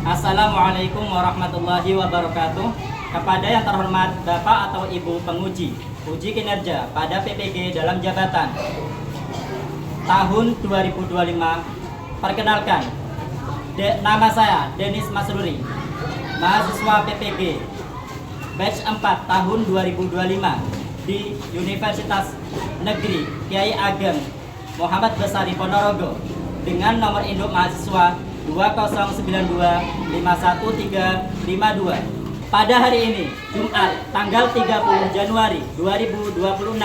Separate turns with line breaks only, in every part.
Assalamualaikum warahmatullahi wabarakatuh. Kepada yang terhormat Bapak atau Ibu penguji uji kinerja pada PPG dalam jabatan tahun 2025, perkenalkan, nama saya Denis Masruri, mahasiswa PPG batch 4 tahun 2025 di Universitas Negeri Kiai Ageng Muhammad Besari Ponorogo dengan nomor induk mahasiswa 2092515352. Pada hari ini, Jumat, tanggal 30 Januari 2026,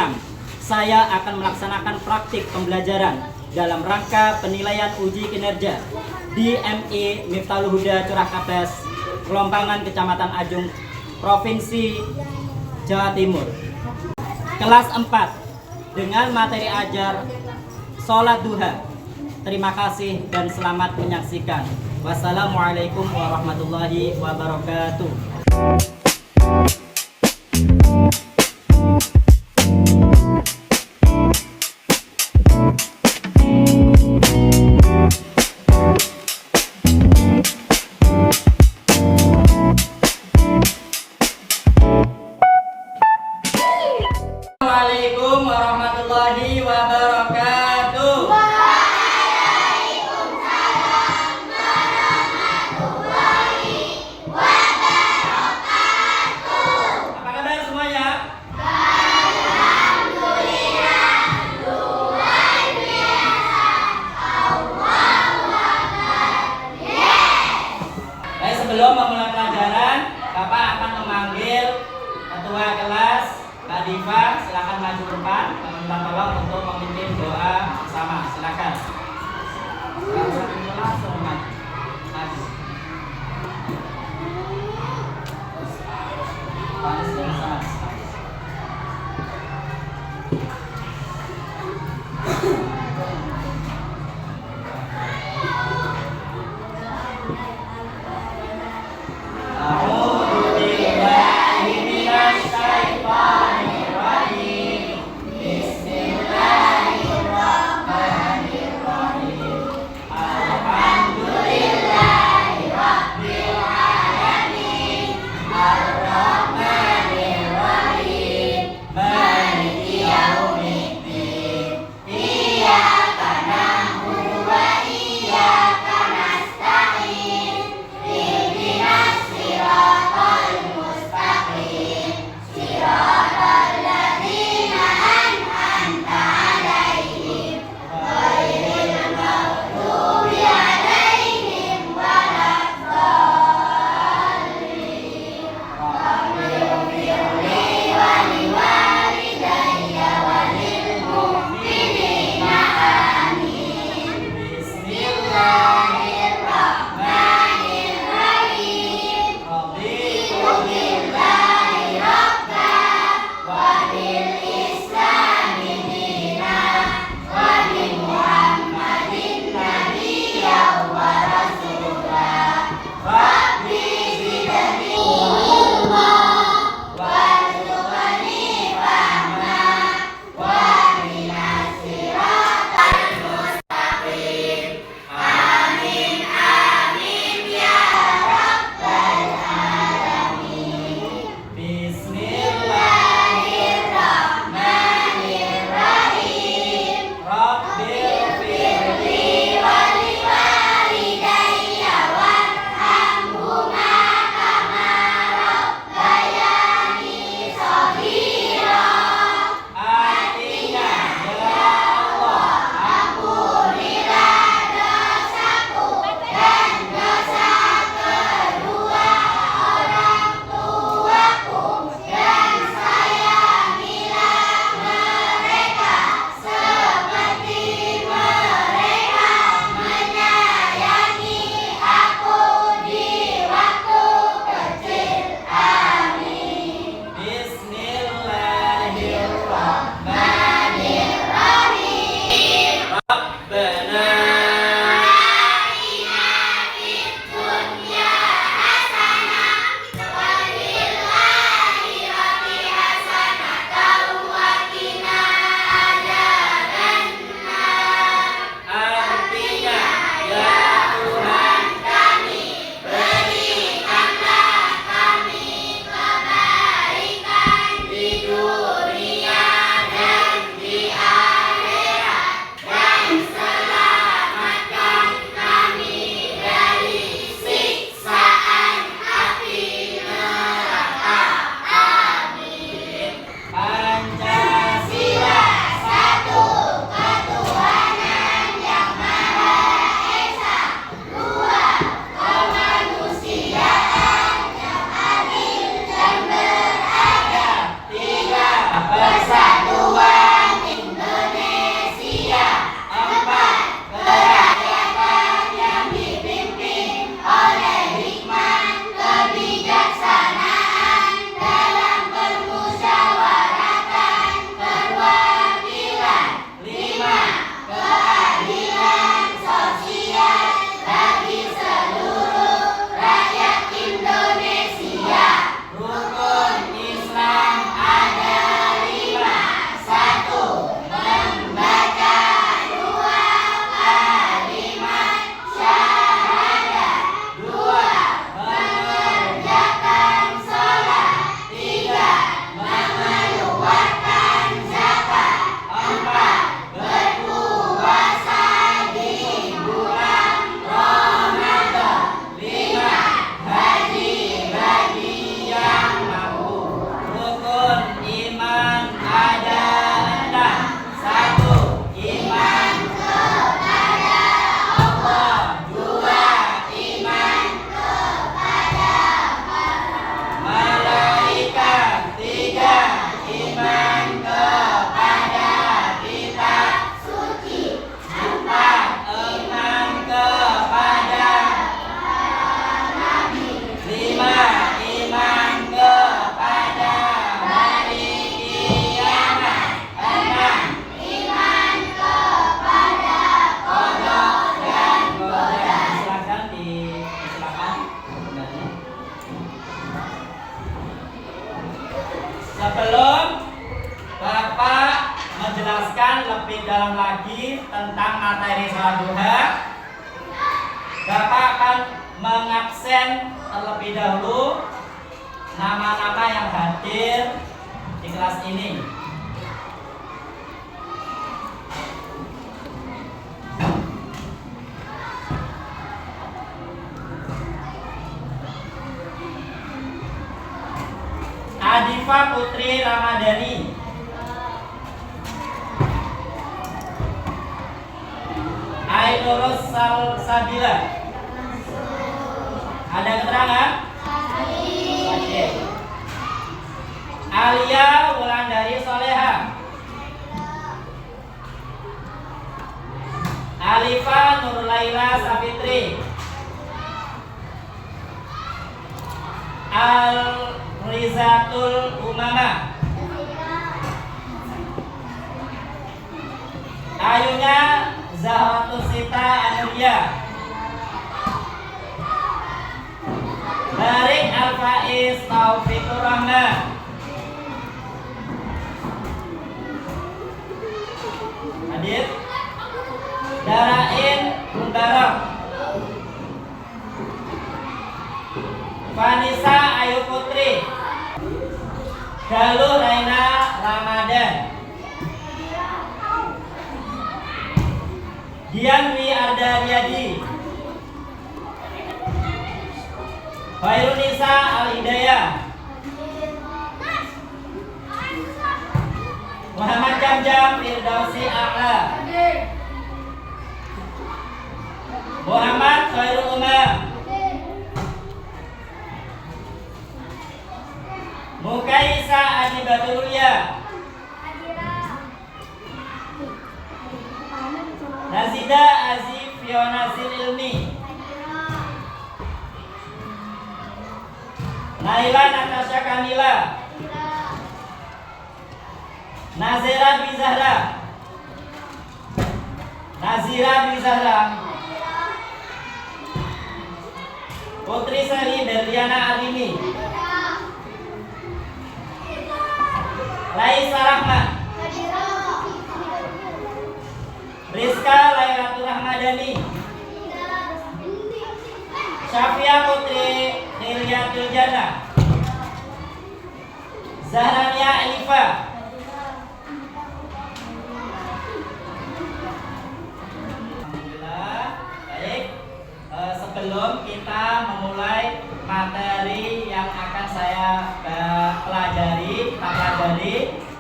saya akan melaksanakan praktik pembelajaran dalam rangka penilaian uji kinerja di MI Miftahul Huda Curah Kapes, Kelompangan, Kecamatan Ajung, Provinsi Jawa Timur. Kelas 4 dengan materi ajar Sholat Duha. Terima kasih dan selamat menyaksikan. Wassalamualaikum warahmatullahi wabarakatuh. Assalamualaikum warahmatullahi wabarakatuh. Sebelum memulai pelajaran, Bapak akan memanggil ketua kelas, Mbak Diva. Silakan maju ke depan, minta tolong untuk memimpin doa bersama. Silakan. Langsung maju. dalam lagi tentang materi sholat duha, Bapak akan mengabsen terlebih dahulu nama-nama yang hadir di kelas ini. Adifa Putri Ramadhani, Ainurus Sabila. Ada keterangan? Oke. Alia Wulandari Soleha, Alifa Nurlaila Safitri, Al Rizatul Umama, Ayunya Zahratus Sita Anuria, Barik Al-Faiz Taufikur Rahman, hadir. Darain Mubarak, Vanessa Ayu Putri, Galuh Raina Ramadan, Dianwi Ardariadi, Khairunisa Al-Hidayah, Muhammad Jamjam Firdausi A'la, Muhammad Khairul Umam, Mukaisa Adibatulya, Nazida Azif Fiona Ilmi, Naila Natasha Kamila, Nazira Dwi Zahra, Nazira Dwi Zahra, Putri Sari Berliana Alimi, Laisa Rahman, Rizka Lairatul Rahmadani, Syafia Putri Niliatul Jannah, Zahrania Alifa, Alhamdulillah. Baik, sebelum kita memulai materi yang akan saya pelajari,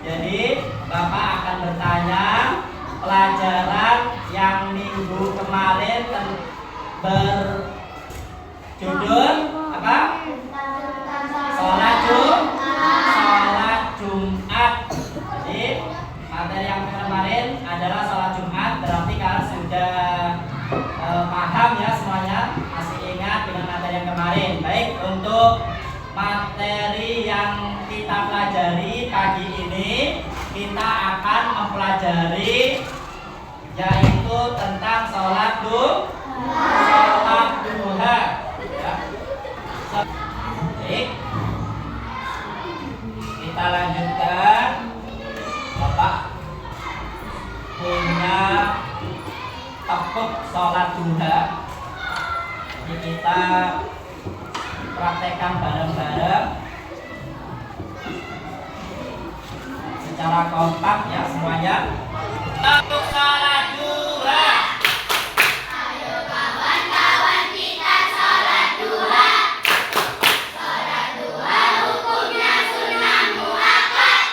jadi Bapak akan bertanya pelajaran yang minggu kemarin berjudul apa? Sholat Jumat. Jadi materi yang kemarin adalah sholat Jumat. Berarti kalian sudah paham ya semuanya, masih ingat dengan materi yang kemarin. Baik, untuk materi yang kita pelajari pagi ini, kita akan mempelajari yaitu tentang sholat duha. Ya. Baik, kita lanjutkan. Bapak punya tepuk sholat duha. Jadi kita praktekkan bareng-bareng secara kompak ya semuanya. Tepuk sholat duha.
Ayo kawan-kawan kita sholat duha. Sholat duha hukumnya sunnah muakkad.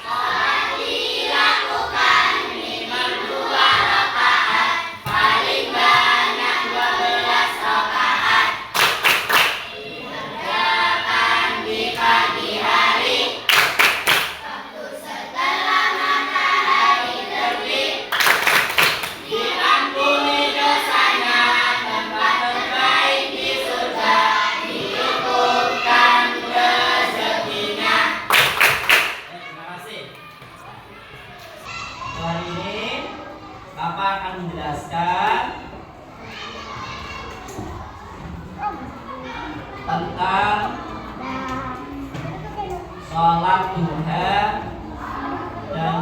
Sholat dilakukan minimal 2 rakaat, paling banyak 12 rakaat. Dikerjakan di pagi hari, waktu setelah matahari terbit. Diampuni dosanya, tempat terbaik di surga, dicukupkan rezekinya.
Terima kasih. Hari ini Bapak akan menjelaskan tentang sholat duha dan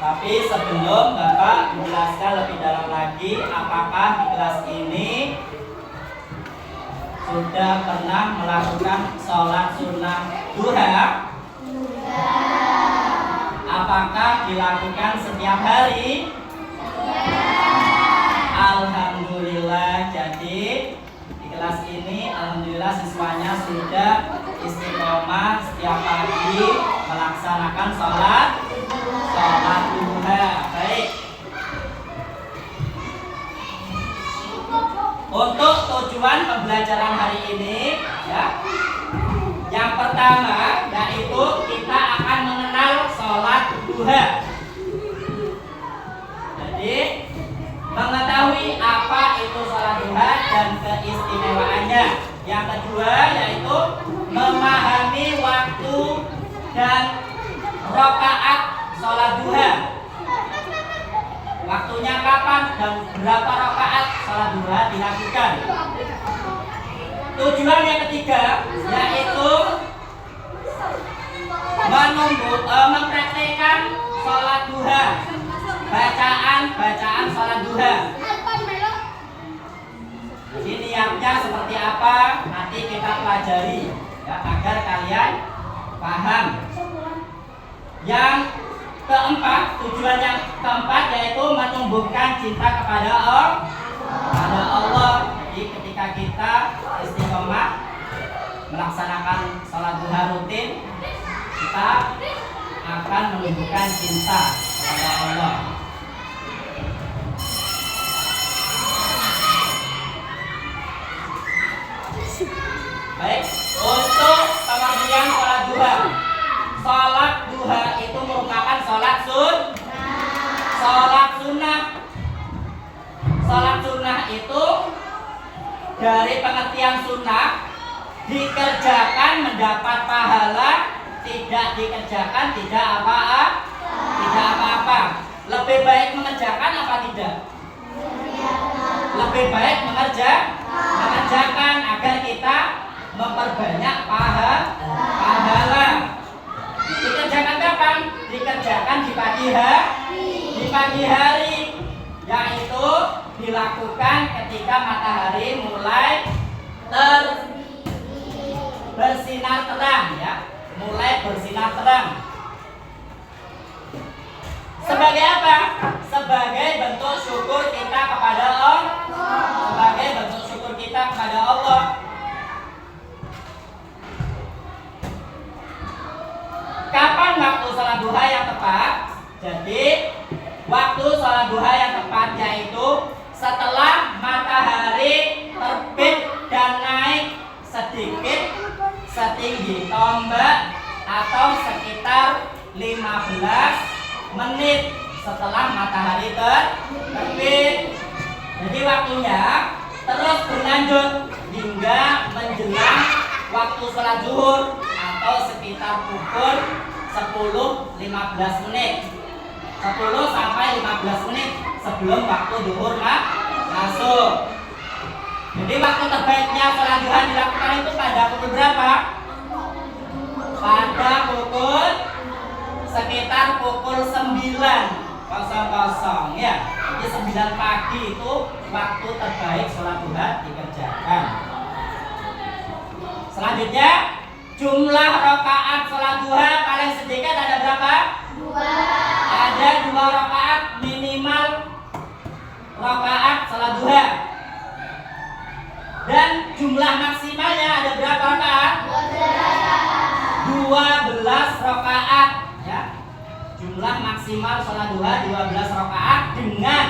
Tapi sebelum Bapak menjelaskan lebih dalam lagi, apakah di kelas ini sudah pernah melakukan sholat sunnah duha? Apakah dilakukan setiap hari? Alhamdulillah. Jadi di kelas ini alhamdulillah siswanya sudah istiqomah setiap pagi melaksanakan sholat duha. Baik. Untuk tujuan pembelajaran hari ini, ya, yang pertama yaitu kita akan mengenal sholat duha. Jadi mengetahui apa itu sholat duha dan keistimewaannya. Yang kedua yaitu memahami waktu dan rakaat sholat duha. Waktunya kapan dan berapa rakaat sholat duha dilakukan. Tujuan yang ketiga yaitu mempraktekkan sholat duha, bacaan sholat duha. Jadi niatnya seperti apa nanti kita pelajari, ya, agar kalian paham. Yang keempat, tujuan yang keempat yaitu menumbuhkan cinta kepada Allah. Jadi ketika kita istiqomah melaksanakan sholat duha rutin, kita akan menumbuhkan cinta kepada Allah. Baik, untuk pengertian sholat duha. Sholat duha itu merupakan sholat sunnah. Sholat sunnah itu dari pengertian sunnah, dikerjakan mendapat pahala, tidak dikerjakan tidak apa-apa. Lebih baik mengerjakan apa tidak? Lebih baik mengerjakan agar kita memperbanyak pahala. Dikerjakan kapan? Dikerjakan di pagi hari, yaitu dilakukan ketika matahari mulai bersinar terang, ya, mulai bersinar terang. Sebagai apa? Sebagai bentuk syukur kita kepada Allah. Sebagai bentuk syukur kita kepada Allah. Kapan waktu sholat duha yang tepat? Jadi waktu sholat duha yang tepat yaitu setelah matahari terbit dan naik sedikit setinggi tombak atau sekitar 15 menit setelah matahari terbit. Jadi waktunya terus berlanjut hingga menjelang waktu sholat zuhur atau sekitar pukul 10-15 menit. 10 sampai 15 menit sebelum waktu zuhur masuk. Jadi waktu terbaiknya sholat duha dilakukan itu pada pukul berapa? Pada pukul sekitar pukul 9.00, ya. Jadi 9 pagi itu waktu terbaik sholat duha dikerjakan. Selanjutnya, jumlah rakaat sholat duha paling sedikit ada berapa? 2. Ada 2 rakaat minimal rakaat sholat duha. Dan jumlah maksimalnya ada berapa rakaat? 12 rakaat, ya. Jumlah maksimal sholat duha 12 rakaat dengan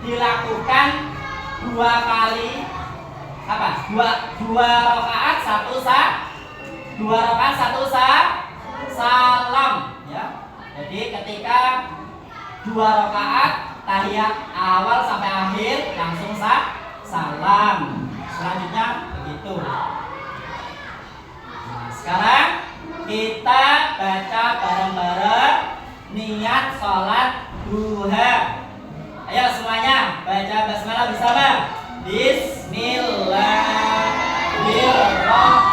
dilakukan 2 kali dua rakaat satu salam, ya. Jadi ketika 2 rakaat tahiyat awal sampai akhir langsung salam. Selanjutnya begitu. Nah, sekarang kita baca bareng-bareng niat sholat duha. Ayo semuanya baca basmalah bersama. Bismillahirrahmanirrahim.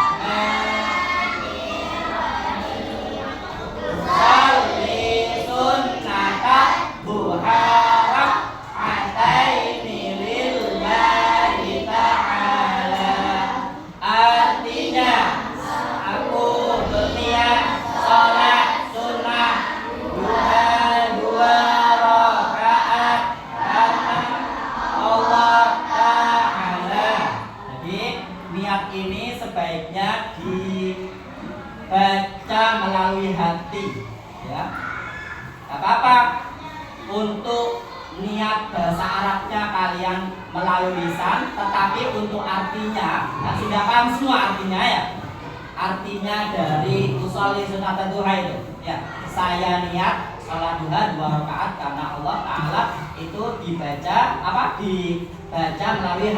membaca melalui hati, ya. Gak apa-apa untuk niat bahasa Arabnya kalian melalui lisan, tetapi untuk artinya, nah sudah paham semua artinya ya. Artinya dari usholi sunat duha itu, ya. Saya niat sholat duha 2 rakaat karena Allah Taala itu dibaca Dibaca melalui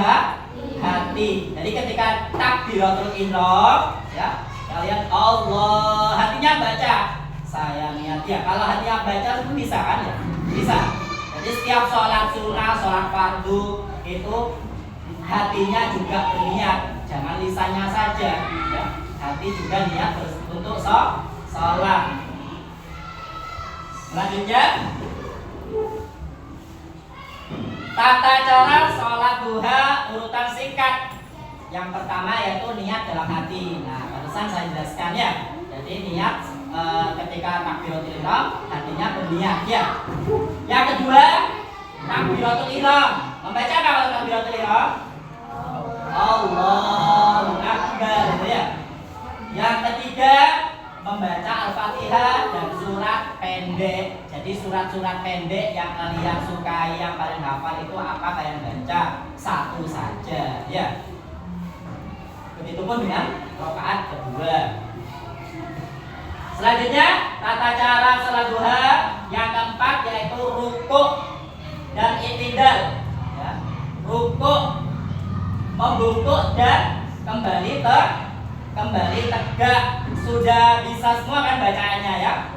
hati. Jadi ketika takbiratul ihram, ya, kalian Allah, hatinya baca saya niat, ya. Kalau hatinya baca itu bisa kan ya? Bisa. Jadi setiap sholat sunnah, sholat fardu itu hatinya juga berniat, jangan lisannya saja, ya. Hati juga niat untuk sholat. Selanjutnya, tata cara sholat duha urutan singkat. Yang pertama yaitu niat dalam hati. Nah, barusan saya jelaskan ya. Jadi niat ketika takbiratul ihram, hatinya berniat ya. Yang kedua, takbiratul ihram. Membaca kalau takbiratul ihram? Allahu Akbar, ya. Yang ketiga, membaca Al-Fatihah dan surat pendek. Jadi surat-surat pendek yang kalian sukai, yang paling hafal itu apa kalian baca? Satu saja, ya. Begitupun dengan rakaat kedua. Selanjutnya, tata cara sholat duha yang keempat yaitu rukuk dan i'tidal, ya. Rukuk, membungkuk dan kembali tegak. Sudah bisa semua kan bacaannya ya.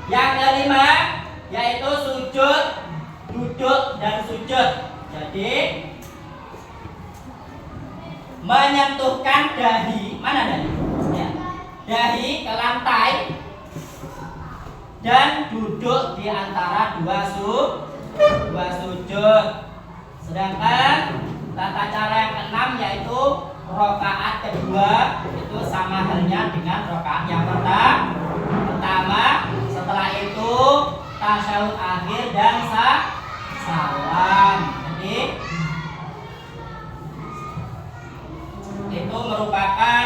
Yang kelima yaitu sujud, duduk dan sujud. Jadi menyentuhkan dahi, mana dahi? Ya. Dahi ke lantai dan duduk di antara dua sujud. Sedangkan tata cara yang keenam yaitu rakaat kedua itu sama halnya dengan rakaat yang pertama. Setelah itu tasyahud akhir dan salam. Jadi itu merupakan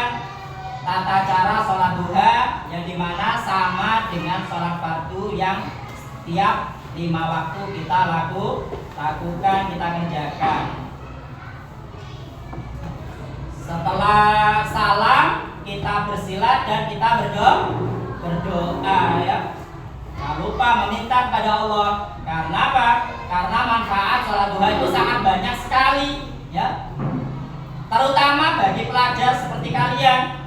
tata cara sholat duha yang dimana sama dengan sholat fardu yang setiap 5 waktu kita lakukan, kita kerjakan. Setelah salam kita bersilat dan kita berdoa ya. Jangan lupa meminta kepada Allah. Karena apa? Karena manfaat sholat duha itu sangat banyak sekali ya. Terutama bagi pelajar seperti kalian.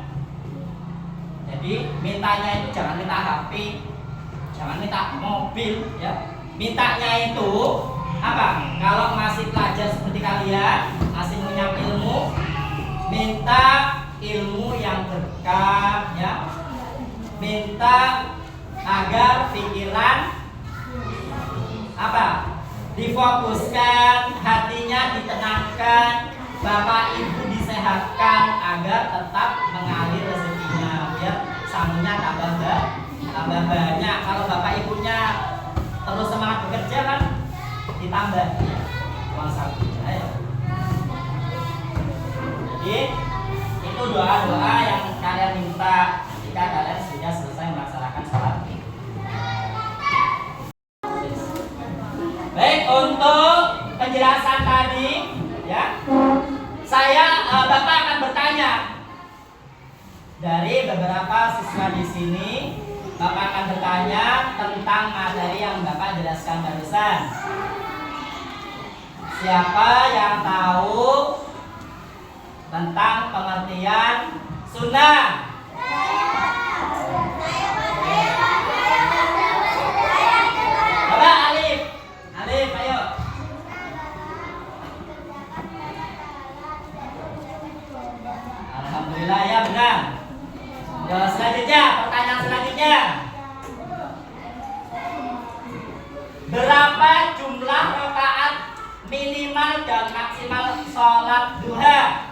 Jadi mintanya itu jangan minta HP, jangan minta mobil ya. Mintanya itu apa? Kalau masih pelajar seperti kalian, masih punya ilmu, minta ilmu yang berkah ya. Minta agar pikiran apa? Difokuskan, hatinya ditenangkan, bapak ibu disehatkan agar tetap mengalir rezekinya, biar sangunya tambah banyak. Kalau bapak ibunya terus semangat bekerja kan ditambah uang sakunya ya. Jadi itu doa-doa yang kalian minta jika kalian sudah selesai melaksanakan sholat. Baik, untuk penjelasan tadi ya, Bapak akan bertanya dari beberapa siswa di sini. Bapak akan bertanya tentang materi yang Bapak jelaskan barusan. Siapa yang tahu tentang pengertian sunnah? Bapak Alif, ayo. Alhamdulillah ya, benar. Selanjutnya, pertanyaan selanjutnya. Berapa jumlah rakaat minimal dan maksimal sholat duha?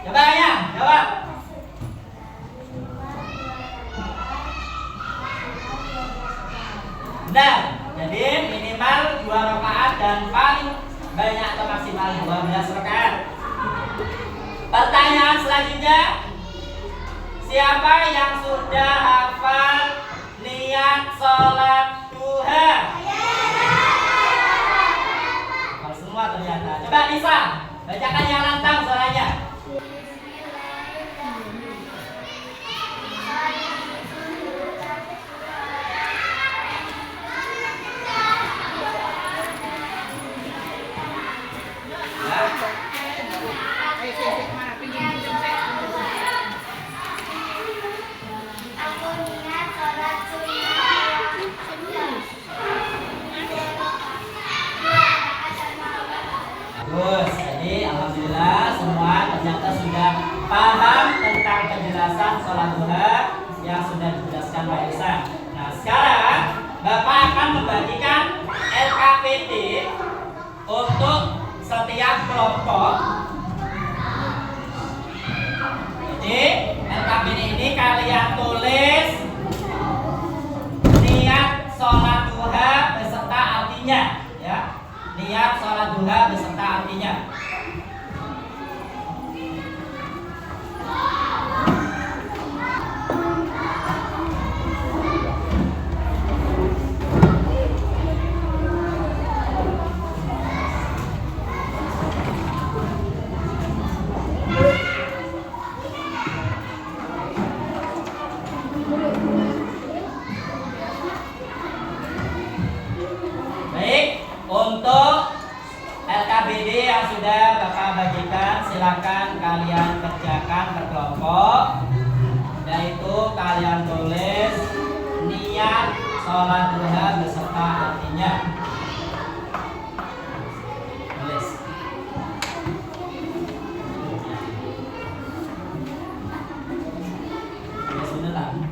Coba ya, jawab. Benar. Jadi minimal 2 rakaat dan paling banyak atau maksimal 12 rakaat. Pertanyaan selanjutnya, siapa yang sudah hafal niat sholat duha? Hafal semua ternyata. Coba Nisa, bacakan yang lantang suaranya. Bagus, jadi alhamdulillah semua ternyata sudah paham tentang penjelasan sholat duha yang sudah dijelaskan Pak Irsa. Nah sekarang Bapak akan membagikan LKPD untuk setiap kelompok. Jadi LKPD ini kalian tulis niat sholat duha beserta artinya, ya. Niat sholat duha beserta artinya. Baik, untuk LKBD yang sudah Bapak bagikan, silakan kalian kerjakan berkelompok, yaitu kalian tulis niat sholat duha beserta artinya. Tulis. Tulis beneran.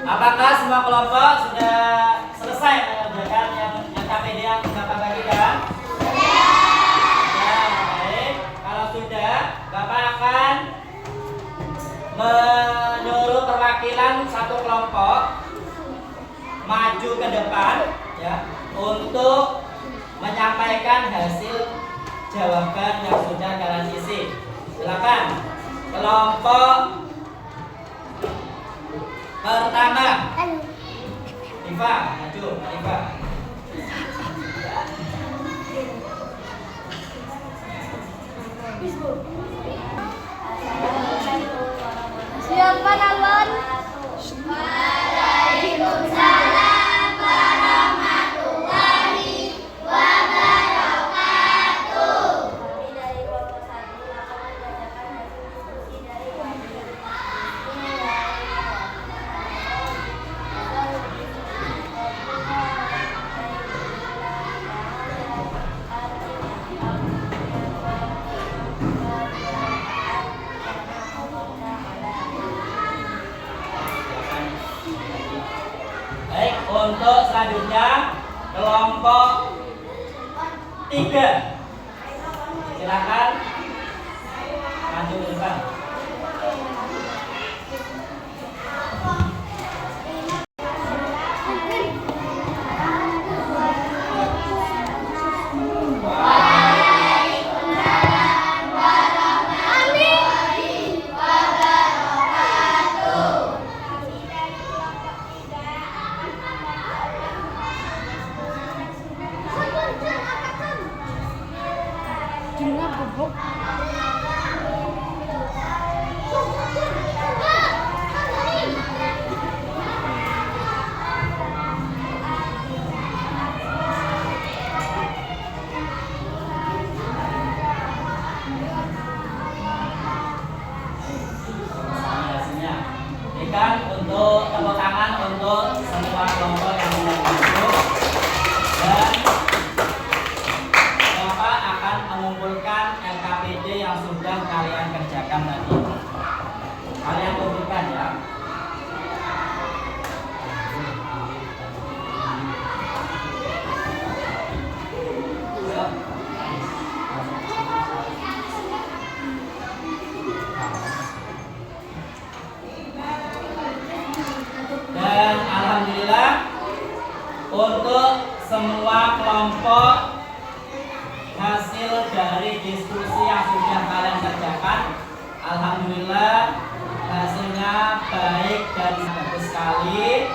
Apakah semua kelompok sudah selesai mengerjakan yang LKPD yang Bapak bagikan? Ya, baik. Kalau sudah, Bapak akan menyuruh perwakilan satu kelompok maju ke depan, ya, untuk menyampaikan hasil jawaban yang sudah kalian isi. Silakan. Kelompok pertama, Iva, maju, Iva.
Siapa Alon? Waalaikumsalam warahmatullahi wabarakatuh. Kami dari kelompok 1 akan membacakan hasil diskusi dari kami.
untuk selanjutnya kelompok 3. Silakan maju ke depan. Berikan untuk tepuk tangan untuk semua kelompok yang masuk, dan Bapak akan mengumpulkan LKPD yang sudah kalian kerjakan tadi. Kalian kumpulkan ya. Dan alhamdulillah untuk semua kelompok hasil dari diskusi yang sudah kalian kerjakan, alhamdulillah hasilnya baik dan bagus sekali.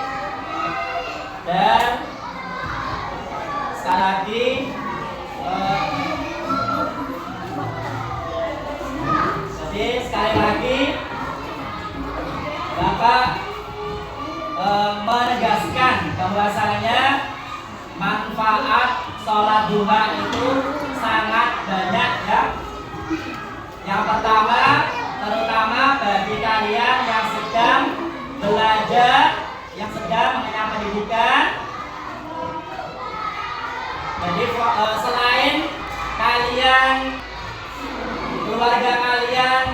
Dan sekali lagi sekali lagi Bapak menegaskan bahwasanya manfaat sholat duha itu sangat banyak ya. Yang pertama, terutama bagi kalian yang sedang belajar, yang sedang mengenyam pendidikan. Jadi selain kalian, keluarga kalian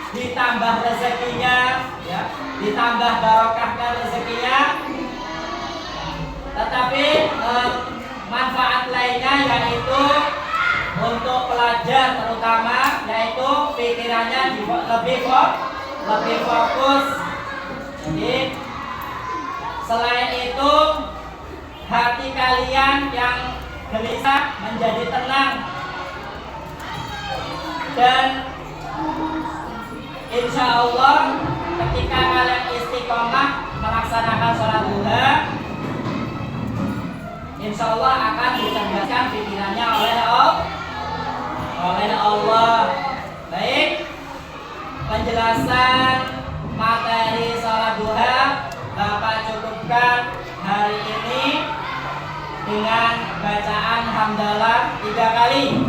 ditambah rezekinya ya, ditambah barokahnya rezekinya, tetapi manfaat lainnya yaitu untuk pelajar terutama, yaitu pikirannya lebih fokus. Jadi selain itu hati kalian yang gelisah menjadi tenang, dan insya Allah ketika kalian istiqomah melaksanakan sholat duha, insya Allah akan dicerdaskan pikirannya oleh Allah. Baik, penjelasan materi sholat duha Bapak cukupkan hari ini dengan bacaan hamdalah 3 kali.